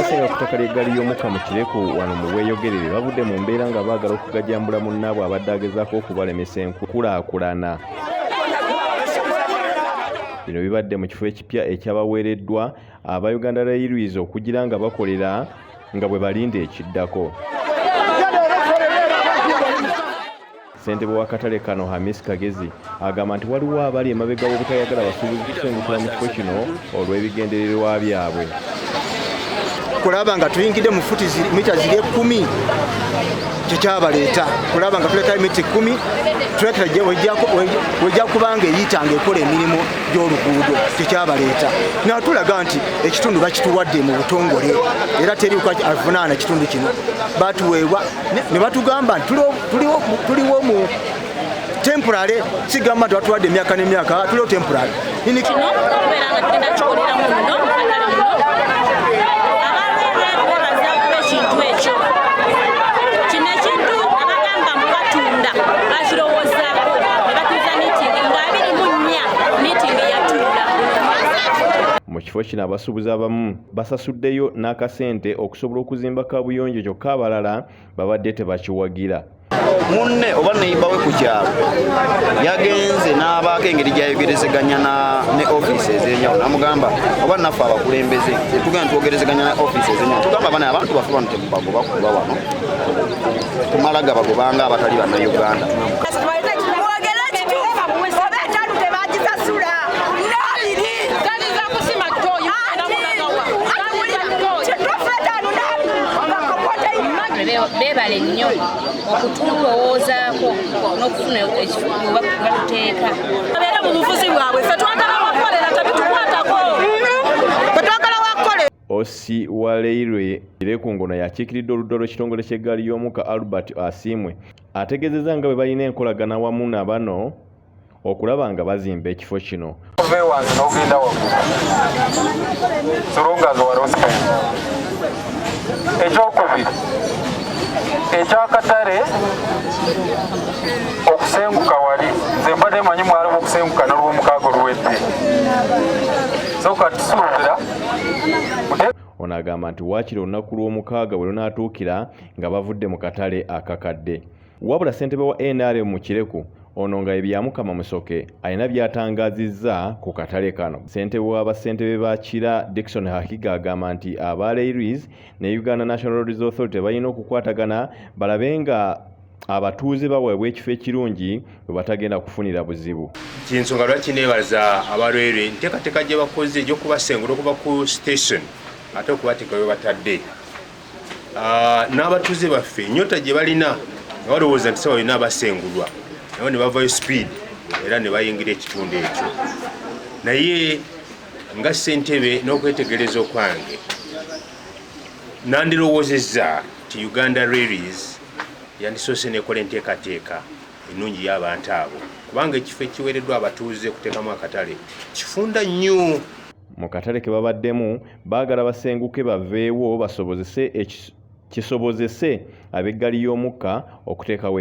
abasenga ku ttaka ly'eggaali y'omukka mu Kireku wano mu Bweyogerere bavudde mu mbeera nga baagala okugajambula munnaabwe abadde agezaako okubalemesa enkulaakulana. Bino bibadde mu kifo ekipya ekyabaweereddwa aba Uganda Railways okugira nga bakolera nga bwe balinda ekiddako. Ssentebe w'akatale kano Hamisi Kagezi agamba nti waliwo abali emabega w'obutayagala basuubuzi kusengukira mu kifo kino olw'ebigendererwa byabwe. Kulaba nga tuyingidde mu futi mita ziri 10 kyekyabaleeta kulaba nga tuleka mita 10 tulekera gye wejja kubanga eyitanga ekola emirimu gy'oluguudo kyekyabaleeta nga tulaga nti ekitundu bakituwadde mu butongole era teri avunaana kitundu kino batuweebwa ne batugamba nti tuliwo mu temporary sigamba nti batuwadde emyaka n'emyaka tuliwo temporary mu kifo kino abasuubuzi abamu basasuddeyo n'akasente okusobola okuzimba kaabuyonjo kyokka abalala babadde tebakiwagira. Munne oba neyibawe ku kyalo yagenze n'abaako engeri gyayogerezeganya ne ofiisi ez'enjawulo namugamba oba naffe abakulembeze tugenda twogerezeganya ne ofiisi ez'enjawulo tugamba bana abantu baffe bano temubagoba kuba wano tumala gabagobanga abatali bannayuganda. Bebale nnyo okutulowoozaako n'okufuna ekifo batuteeka. Abeera mu bufuzi bwabwe ffe twagala wakolera tabitukwatako ffe twagala wakolera. Osi wa Railway Kireku ngono yakiikiridde oludda lw'ekitongole ky'eggaali y'omukka Albert Asiimwe ategeezezza nga bwe balina enkolagana wamu na bano okulaba nga bazimba ekifo kino. Veewansi n'ogenda waggulu Surungazo wa Rospen. Ekyokubiri ekyakatale okusenguka wali nze mbadde manyi mwalimu okusenguka n'olw'omukaaga luwedde so katusuubira. Ono agamba nti waakiri olunaku lw'omukaaga bwe lunaatuukira nga bavudde mu katale akakadde. Wabula ssentebe wa NRM mu Kireku ono nga ebyamukama musoke alina by'atangaazizza ku katale kano. Ssentebe w'abassentebe ba Kira Dickson Hakiga agamba nti aba Railways ne Uganda National Roads Authority balina okukwatagana balabe nga abatuuze baweebwa ekifo ekirungi bwe batagenda kufunira buzibu. Kinsonga lwaki neebaza aba Railway nteekateeka gye bakoze egy'okubasengula okuva ku station ate okubateeka we batadde n'abatuuze baffe ennyota gye balina nga balowooza nti sawa balina abasengulwa nabo ne bavayo speed era ne bayingira ekitundu ekyo. Naye nga ssentebe n'okwetegereza okwange nandirowoozezza nti Uganda Railways yandisoose nekola enteekateeka ennungi y'abantu abo kubanga ekifo ekiweereddwa abatuuze kuteekamu akatale kifunda nnyo. Mu katale ke babaddemu baagala basenguke baveewo kisobozese ab'eggaali y'omukka okuteekawo